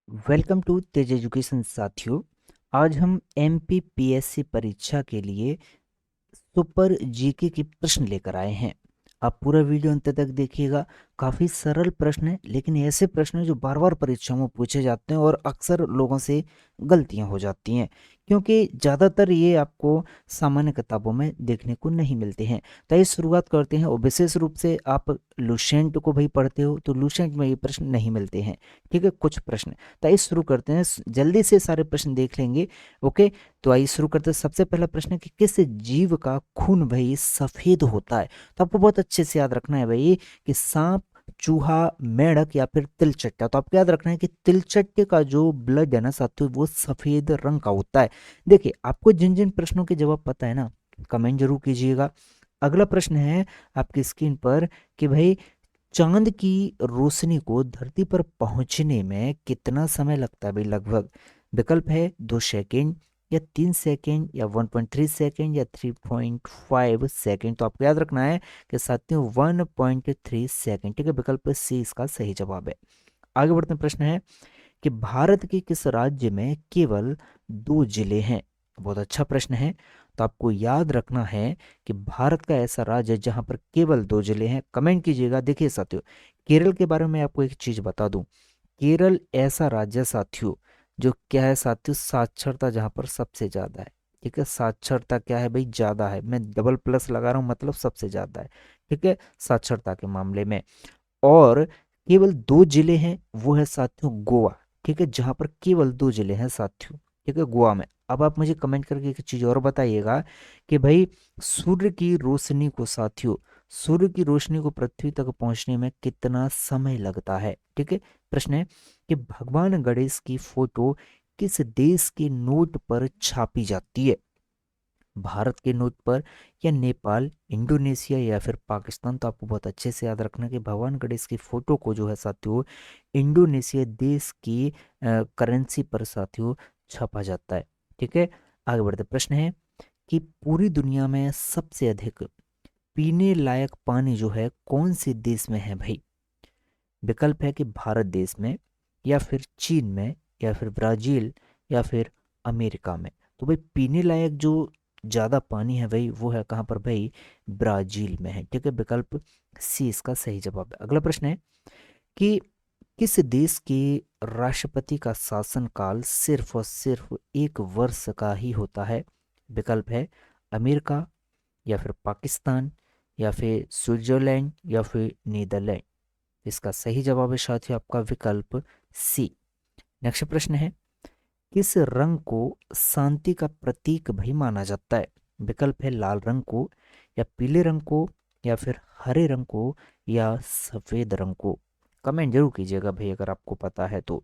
Welcome to Tej education साथियों। आज हम एमपीपीएससी परीक्षा के लिए सुपर जीके के प्रश्न लेकर आए हैं। आप पूरा वीडियो अंत तक देखिएगा। काफ़ी सरल प्रश्न है, लेकिन ऐसे प्रश्न हैं जो बार बार परीक्षाओं में पूछे जाते हैं और अक्सर लोगों से गलतियां हो जाती हैं, क्योंकि ज़्यादातर ये आपको सामान्य किताबों में देखने को नहीं मिलते हैं। तो ये शुरुआत करते हैं, और विशेष रूप से आप लुसेंट को भाई पढ़ते हो तो लुसेंट में ये प्रश्न नहीं मिलते हैं। ठीक है, कुछ प्रश्न। तो आइए शुरू करते हैं, जल्दी से सारे प्रश्न देख लेंगे। ओके, तो आइए शुरू करते हैं। सबसे पहला प्रश्न है कि किस जीव का खून भाई सफेद होता है? तो आपको बहुत अच्छे से याद रखना है भाई कि सांप, चूहा, मेंढक या फिर तिलचट्टा। तो आपको याद रखना है कि तिलचट्टे का जो ब्लड है ना साथियों, वो सफेद रंग का होता है। देखिए, आपको जिन जिन प्रश्नों के जवाब पता है ना, कमेंट जरूर कीजिएगा। अगला प्रश्न है आपकी स्क्रीन पर कि भाई चांद की रोशनी को धरती पर पहुंचने में कितना समय लगता है भाई लगभग? विकल्प है 2 सेकेंड, या 3 सेकेंड, या 1.3 सेकेंड, या 3.5 सेकेंड। तो आपको याद रखना है कि साथियों 1.3 सेकेंड। ठीक है, विकल्प सी इसका सही जवाब है। आगे बढ़ते हैं। प्रश्न है कि भारत के किस राज्य में केवल 2 जिले हैं? बहुत अच्छा प्रश्न है। तो आपको याद रखना है कि भारत का ऐसा राज्य है जहां पर केवल 2 जिले हैं। कमेंट कीजिएगा। देखिए साथियों, केरल के बारे में आपको एक चीज बता दूं। केरल ऐसा राज्य है साथियों, जो क्या है साथियों, साक्षरता जहां पर सबसे ज्यादा है। ठीक है, साक्षरता क्या है भाई, ज्यादा है। मैं डबल प्लस लगा रहा हूं, मतलब सबसे ज्यादा है। ठीक है, साक्षरता के मामले में। और केवल 2 जिले हैं, वो है साथियों गोवा। ठीक है, जहां पर केवल 2 जिले हैं साथियों। ठीक है, गोवा में। अब आप मुझे कमेंट करके एक चीज और बताइएगा कि भाई सूर्य की रोशनी को साथियों, सूर्य की रोशनी को पृथ्वी तक पहुंचने में कितना समय लगता है? ठीक है, प्रश्न है कि भगवान गणेश की फोटो किस देश के नोट पर छापी जाती है? भारत के नोट पर, या नेपाल, इंडोनेशिया, या फिर पाकिस्तान? तो आपको बहुत अच्छे से याद रखना कि भगवान गणेश की फोटो को जो है साथियों, इंडोनेशिया देश की करेंसी पर साथियों छापा जाता है। ठीक है, आगे बढ़ते। प्रश्न है कि पूरी दुनिया में सबसे अधिक पीने लायक पानी जो है कौन से देश में है भाई? विकल्प है कि भारत देश में, या फिर चीन में, या फिर ब्राजील, या फिर अमेरिका में। तो भाई पीने लायक जो ज्यादा पानी है भाई, वो है कहाँ पर भाई? ब्राजील में है। ठीक है, विकल्प सी इसका सही जवाब है। अगला प्रश्न है कि किस देश के राष्ट्रपति का शासनकाल सिर्फ और सिर्फ 1 वर्ष का ही होता है? विकल्प है अमेरिका, या फिर पाकिस्तान, या फिर स्विट्जरलैंड, या फिर नीदरलैंड। इसका सही जवाब है साथियों आपका विकल्प सी। नेक्स्ट प्रश्न है, किस रंग को शांति का प्रतीक भी माना जाता है? विकल्प है लाल रंग को, या पीले रंग को, या फिर हरे रंग को, या सफेद रंग को? कमेंट जरूर कीजिएगा भाई अगर आपको पता है तो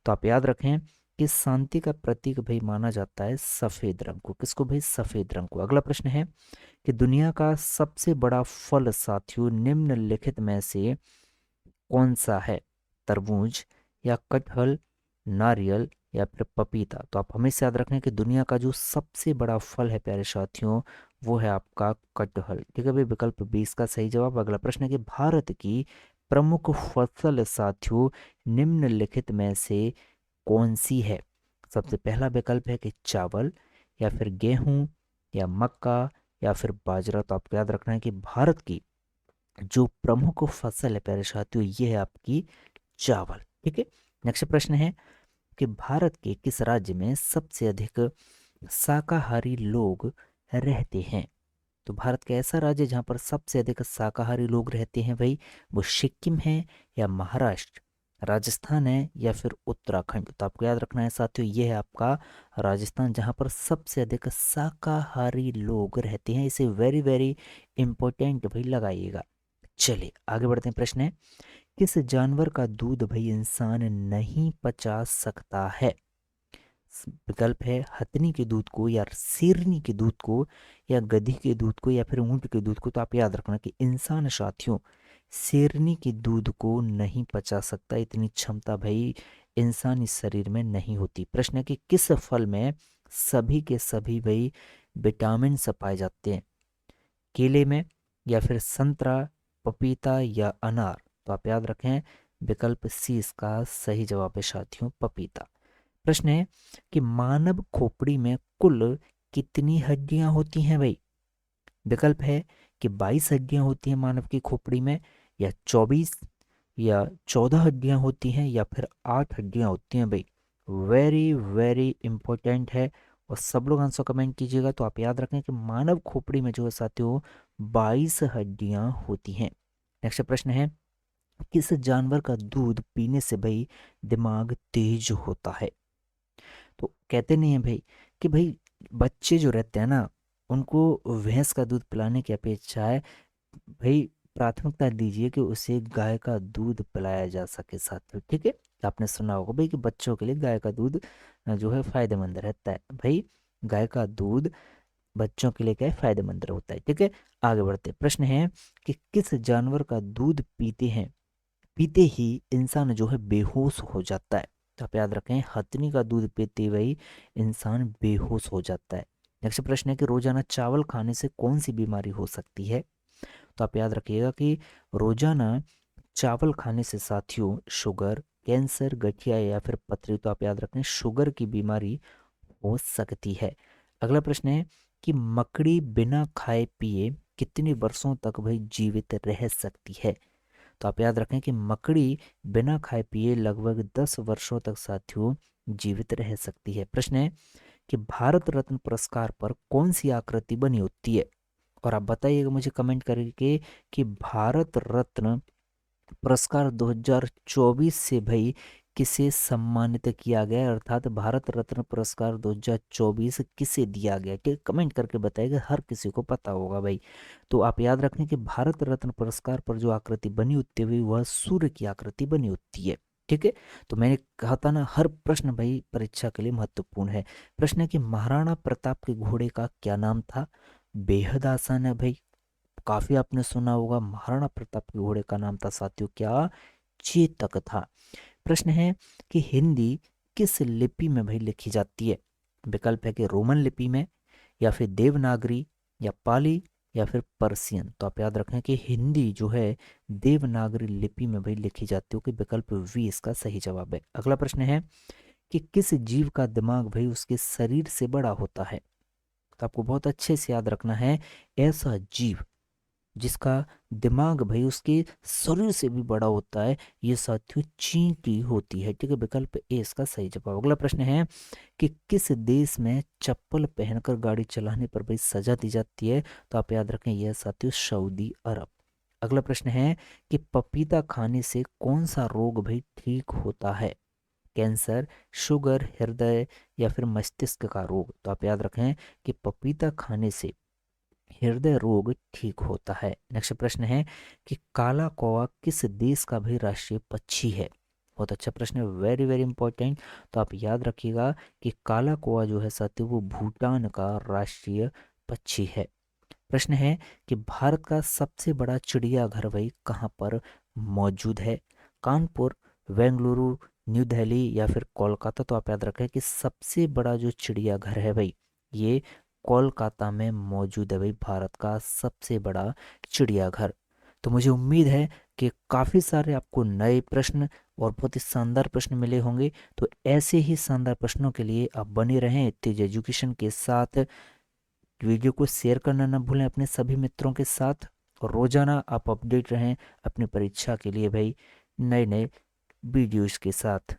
आप याद रखें कि शांति का प्रतीक भाई माना जाता है सफेद रंग को। किसको भाई? सफेद रंग को। अगला प्रश्न है कि दुनिया का सबसे बड़ा फल साथियों निम्नलिखित में से कौन सा है? तरबूज, या कटहल, नारियल, या फिर पपीता? तो आप हमेशा याद रखें कि दुनिया का जो सबसे बड़ा फल है प्यारे साथियों, वो है आपका कटहल। ठीक है भाई, विकल्प 20 का सही जवाब। अगला प्रश्न है कि भारत की प्रमुख फसल साथियों निम्नलिखित में से कौन सी है? सबसे पहला विकल्प है कि चावल, या फिर गेहूं, या मक्का, या फिर बाजरा। तो आपको याद रखना है कि भारत की जो प्रमुख फसल है प्यारे साथियों, ये है आपकी चावल। ठीक है, नेक्स्ट प्रश्न है कि भारत के किस राज्य में सबसे अधिक शाकाहारी लोग रहते हैं? तो भारत का ऐसा राज्य जहां पर सबसे अधिक शाकाहारी लोग रहते हैं भाई, वो सिक्किम है, या महाराष्ट्र, राजस्थान है, या फिर उत्तराखंड? तो आपको याद रखना है साथियों, ये है आपका राजस्थान, जहां पर सबसे अधिक शाकाहारी लोग रहते हैं। इसे वेरी वेरी इंपॉर्टेंट भाई लगाइएगा। चलिए आगे बढ़ते हैं। प्रश्न है, किस जानवर का दूध भाई इंसान नहीं पचा सकता है? विकल्प है हथनी के दूध को, या शेरनी के दूध को, या गधी के दूध को, या फिर ऊंट के दूध को? तो आप याद रखना कि इंसान साथियों शेरनी के दूध को नहीं पचा सकता। इतनी क्षमता भाई इंसानी शरीर में नहीं होती। प्रश्न है कि किस फल में सभी के सभी भाई विटामिन पाए जाते हैं? केले में, या फिर संतरा, पपीता, या अनार? तो आप याद रखें विकल्प सी इसका सही जवाब है साथियों, पपीता। प्रश्न है कि मानव खोपड़ी में कुल कितनी हड्डियां होती हैं भाई। विकल्प है कि 22 हड्डियां होती हैं मानव की खोपड़ी में, या 24, या 14 हड्डियां होती हैं, या फिर 8 हड्डियां होती हैं भाई। वेरी वेरी इंपॉर्टेंट है, और सब लोग आंसर कमेंट कीजिएगा। तो आप याद रखें कि मानव खोपड़ी में जो है साथियों 22 हड्डियां होती हैं। नेक्स्ट प्रश्न है, किस जानवर का दूध पीने से भाई दिमाग तेज होता है। तो कहते नहीं है भाई कि भाई बच्चे जो रहते हैं ना, उनको भैंस का दूध पिलाने की अपेक्षा है भाई प्राथमिकता दीजिए कि उसे गाय का दूध पिलाया जा सके साथ में। ठीक है, आपने सुना होगा भाई कि बच्चों के लिए गाय का दूध जो है फायदेमंद रहता है भाई। गाय का दूध बच्चों के लिए क्या है, फायदेमंद होता है। ठीक है, आगे बढ़ते प्रश्न है कि किस जानवर का दूध पीते ही इंसान जो है बेहोश हो जाता है। तो आप याद रखें, हथनी का दूध पीते ही वही इंसान बेहोश हो जाता है। नेक्स्ट प्रश्न है कि रोजाना चावल खाने से कौन सी बीमारी हो सकती है। तो आप याद रखिएगा कि रोजाना चावल खाने से साथियों शुगर, कैंसर, गठिया या फिर पथरी, तो आप याद रखें शुगर की बीमारी हो सकती है। अगला प्रश्न है कि मकड़ी बिना खाए पिए कितने वर्षों तक भाई जीवित रह सकती है। तो आप याद रखें कि मकड़ी बिना खाए पिए लगभग 10 वर्षों तक साथियों जीवित रह सकती है। प्रश्न है कि भारत रत्न पुरस्कार पर कौन सी आकृति बनी होती है। और आप बताइएगा मुझे कमेंट करके कि भारत रत्न पुरस्कार 2024 से भाई किसे सम्मानित किया गया है, अर्थात भारत रत्न पुरस्कार 2024 किसे दिया गया। ठीक, कमेंट करके बताइएगा, हर किसी को पता होगा भाई। तो आप याद रखें कि भारत रत्न पुरस्कार पर जो आकृति बनी होती है वह सूर्य की आकृति बनी होती है। ठीक है, तो मैंने कहा था ना, हर प्रश्न भाई परीक्षा के लिए महत्वपूर्ण है। प्रश्न है कि महाराणा प्रताप के घोड़े का क्या नाम था। बेहद आसान है भाई, काफी आपने सुना होगा, महाराणा प्रताप के घोड़े का नाम था साथियों क्या, चेतक था। प्रश्न है कि हिंदी किस लिपि में भाई लिखी जाती है। विकल्प है कि रोमन लिपि में, या फिर देवनागरी, या पाली, या फिर पर्सियन। तो आप याद रखें कि हिंदी जो है देवनागरी लिपि में भाई लिखी जाती है, कि विकल्प वी इसका सही जवाब है। अगला प्रश्न है कि किस जीव का दिमाग भाई उसके शरीर से बड़ा होता है। तो आपको बहुत अच्छे से याद रखना है, ऐसा जीव जिसका दिमाग भाई उसके शरीर से भी बड़ा होता है, ये साथियों चींटी होती है। ठीक है, विकल्प ए इसका सही जवाब। अगला प्रश्न है कि किस देश में चप्पल पहनकर गाड़ी चलाने पर भाई सजा दी जाती है। तो आप याद रखें, यह साथियों सऊदी अरब। अगला प्रश्न है कि पपीता खाने से कौन सा रोग भाई ठीक होता है। कैंसर, शुगर, हृदय, या फिर मस्तिष्क का रोग। तो आप याद रखें कि पपीता खाने से हृदय रोग ठीक होता है। नेक्स्ट प्रश्न है कि काला कौवा किस देश का भी राष्ट्रीय पक्षी है। बहुत अच्छा प्रश्न है, वेरी वेरी इंपॉर्टेंट। तो आप याद रखिएगा कि काला कौवा जो है साथियों वो भूटान का राष्ट्रीय पक्षी है। प्रश्न है कि भारत का सबसे बड़ा चिड़ियाघर भाई कहाँ पर मौजूद है। कानपुर, बेंगलुरु, न्यू दिल्ली, या फिर कोलकाता। तो आप याद रखें कि सबसे बड़ा जो चिड़ियाघर है भाई ये कोलकाता में मौजूद है भाई, भारत का सबसे बड़ा चिड़ियाघर। तो मुझे उम्मीद है कि काफ़ी सारे आपको नए प्रश्न और बहुत ही शानदार प्रश्न मिले होंगे। तो ऐसे ही शानदार प्रश्नों के लिए आप बने रहें तेज एजुकेशन के साथ। वीडियो को शेयर करना ना भूलें अपने सभी मित्रों के साथ, और रोजाना आप अपडेट रहें अपनी परीक्षा के लिए भाई नए नए वीडियोस के साथ।